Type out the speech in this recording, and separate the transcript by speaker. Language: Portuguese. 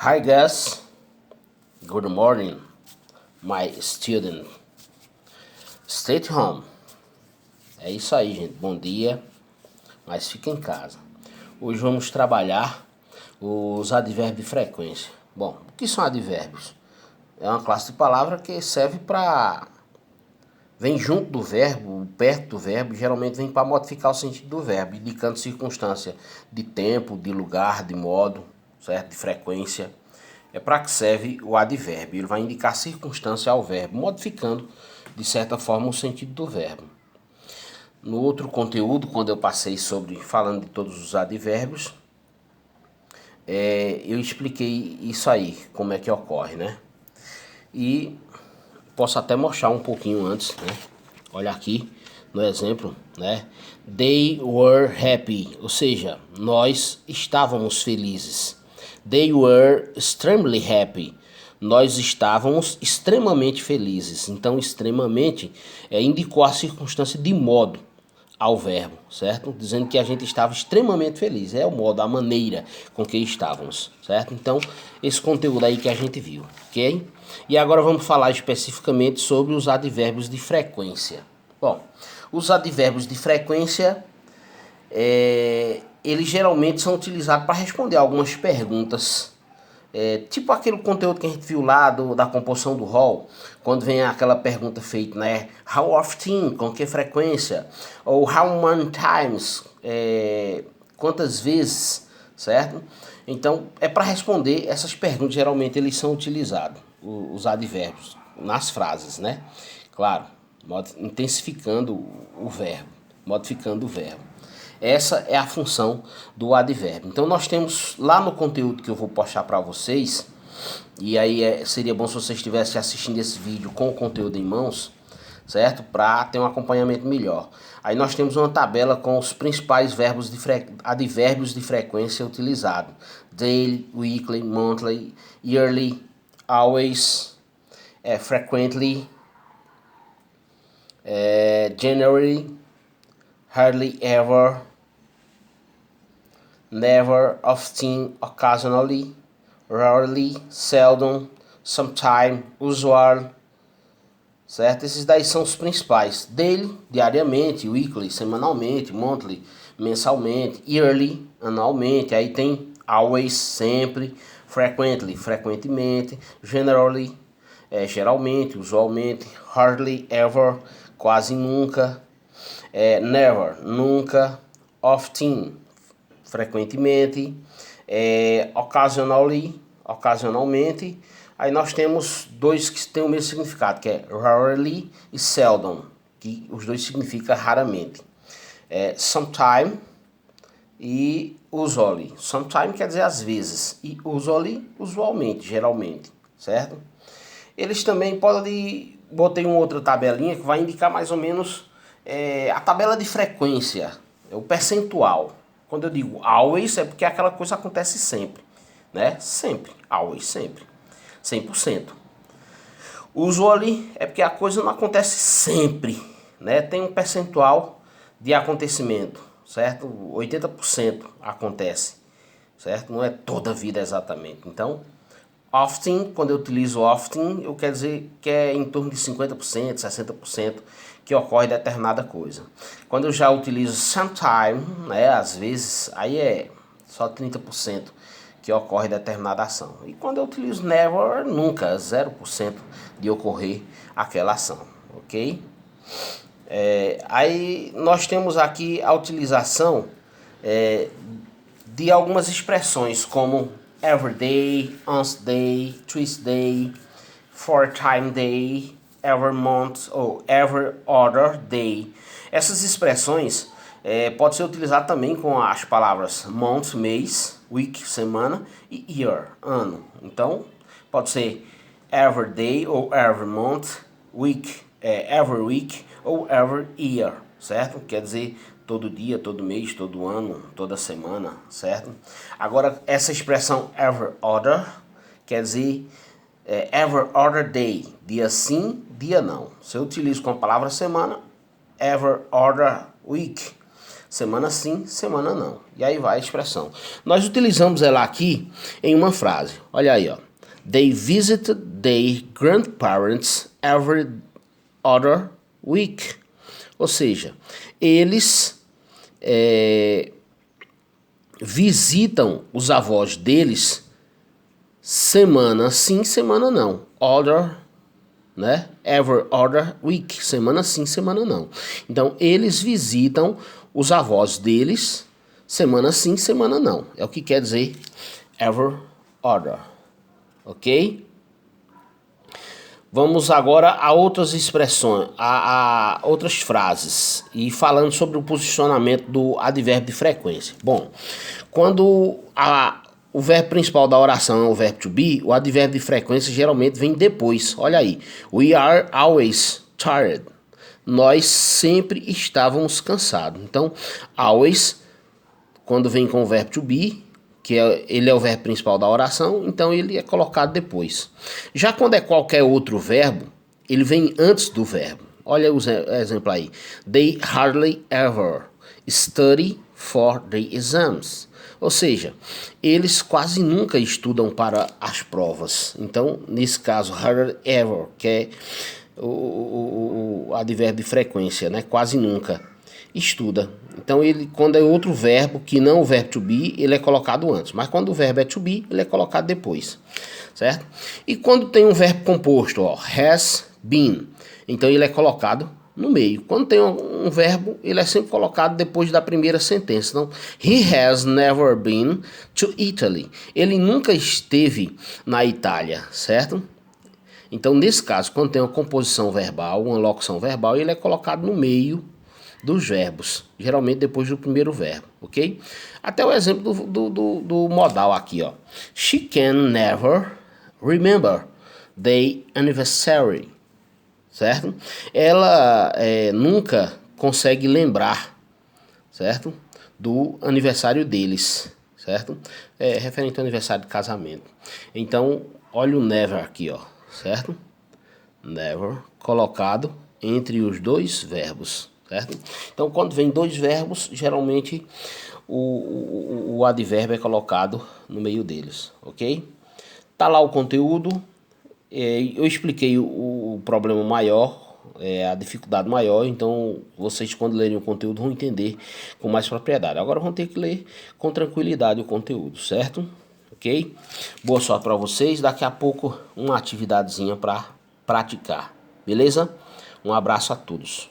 Speaker 1: Hi guys, good morning, my student. Stay at home. É isso aí, gente. Bom dia, mas fica em casa. Hoje vamos trabalhar os advérbios de frequência. Bom, o que são advérbios? É uma classe de palavra que serve para... Vem junto do verbo, perto do verbo, e geralmente vem para modificar o sentido do verbo, indicando circunstância de tempo, de lugar, de modo, certo? De frequência. É para que serve o advérbio. Ele vai indicar circunstância ao verbo, modificando, de certa forma, o sentido do verbo. No outro conteúdo, quando eu passei falando de todos os advérbios, eu expliquei isso aí, como é que ocorre, né? E posso até mostrar um pouquinho antes, né? Olha aqui no exemplo, né? They were happy, ou seja, nós estávamos felizes. They were extremely happy. Nós estávamos extremamente felizes. Então, extremamente indicou a circunstância de modo ao verbo, certo? Dizendo que a gente estava extremamente feliz. É o modo, a maneira com que estávamos, certo? Então, esse conteúdo aí que a gente viu, ok? E agora vamos falar especificamente sobre os advérbios de frequência. Bom, os advérbios de frequência, eles geralmente são utilizados para responder algumas perguntas. Tipo aquele conteúdo que a gente viu lá da composição do rol, quando vem aquela pergunta feita, né? How often, com que frequência? Ou how many times, quantas vezes, certo? Então, é para responder essas perguntas, geralmente eles são utilizados, os advérbios, nas frases, né? Claro, intensificando o verbo, modificando o verbo. Essa é a função do advérbio. Então nós temos lá no conteúdo que eu vou postar para vocês, e aí seria bom se você estivesse assistindo esse vídeo com o conteúdo em mãos, certo? Para ter um acompanhamento melhor. Aí nós temos uma tabela com os principais advérbios de frequência utilizados. Daily, weekly, monthly, yearly, always, frequently, generally, hardly ever, never, often, occasionally, rarely, seldom, sometime, usual, certo? Esses daí são os principais. Daily, diariamente, weekly, semanalmente, monthly, mensalmente, yearly, anualmente. Aí tem always, sempre, frequently, frequentemente, generally, geralmente, usualmente, hardly ever, quase nunca, never, nunca, often, frequentemente, occasionally, ocasionalmente. Aí nós temos dois que têm o mesmo significado, que é rarely e seldom, que os dois significam raramente. Sometime e usually. Sometime quer dizer às vezes, e usually, usualmente, geralmente, certo? Eles também podem, botei uma outra tabelinha que vai indicar mais ou menos a tabela de frequência, o percentual. Quando eu digo always, é porque aquela coisa acontece sempre, né? Sempre, always, sempre, 100%. Usually é porque a coisa não acontece sempre, né? Tem um percentual de acontecimento, certo? 80% acontece, certo? Não é toda a vida exatamente. Então, often, quando eu utilizo often, eu quero dizer que é em torno de 50%, 60% que ocorre determinada coisa. Quando eu já utilizo sometime, né, às vezes, aí é só 30% que ocorre determinada ação. E quando eu utilizo never, nunca, 0% de ocorrer aquela ação, ok? Aí nós temos aqui a utilização de algumas expressões como every day, once day, twice day, four time day, every month ou every other day. Essas expressões podem ser utilizadas também com as palavras month, mês, week, semana e year, ano. Então, pode ser every day ou every month, every week ou every year, certo? Quer dizer todo dia, todo mês, todo ano, toda semana, certo? Agora, essa expressão every other quer dizer every other day, dia sim, dia não. Se eu utilizo com a palavra semana, every other week. semana sim, semana não. E aí vai a expressão. Nós utilizamos ela aqui em uma frase. Olha aí, ó. They visited their grandparents every other week. Ou seja, eles visitam os avós deles semana sim, semana não. Other, né? Every other week. Semana sim, semana não. Então, eles visitam os avós deles semana sim, semana não. É o que quer dizer every other. Ok? Vamos agora a outras expressões, a outras frases. E falando sobre o posicionamento do advérbio de frequência. Bom, quando o verbo principal da oração é o verbo to be, o advérbio de frequência geralmente vem depois. Olha aí. We are always tired. Nós sempre estávamos cansados. Então, always, quando vem com o verbo to be, ele é o verbo principal da oração, então ele é colocado depois. Já quando é qualquer outro verbo, ele vem antes do verbo. Olha o exemplo aí. They hardly ever study for the exams. Ou seja, eles quase nunca estudam para as provas. Então, nesse caso, hardly ever, que é o advérbio de frequência, né? Quase nunca estuda. Então, ele, quando é outro verbo, que não o verbo to be, ele é colocado antes. Mas quando o verbo é to be, ele é colocado depois. Certo? E quando tem um verbo composto, ó, has been, então ele é colocado no meio. Quando tem um verbo, ele é sempre colocado depois da primeira sentença. Então, he has never been to Italy. Ele nunca esteve na Itália, certo? Então, nesse caso, quando tem uma composição verbal, uma locução verbal, ele é colocado no meio dos verbos, geralmente depois do primeiro verbo, ok? Até o exemplo do modal aqui, ó. She can never remember the anniversary, certo? Ela nunca consegue lembrar, certo? Do aniversário deles, certo? É referente ao aniversário de casamento. Então, olha o never aqui, ó, certo? Never colocado entre os dois verbos. Certo? Então, quando vem dois verbos, geralmente o advérbio é colocado no meio deles, ok? Tá lá o conteúdo, eu expliquei o problema maior, a dificuldade maior, então vocês quando lerem o conteúdo vão entender com mais propriedade. Agora vão ter que ler com tranquilidade o conteúdo, certo? Ok? Boa sorte para vocês, daqui a pouco uma atividadezinha para praticar, beleza? Um abraço a todos.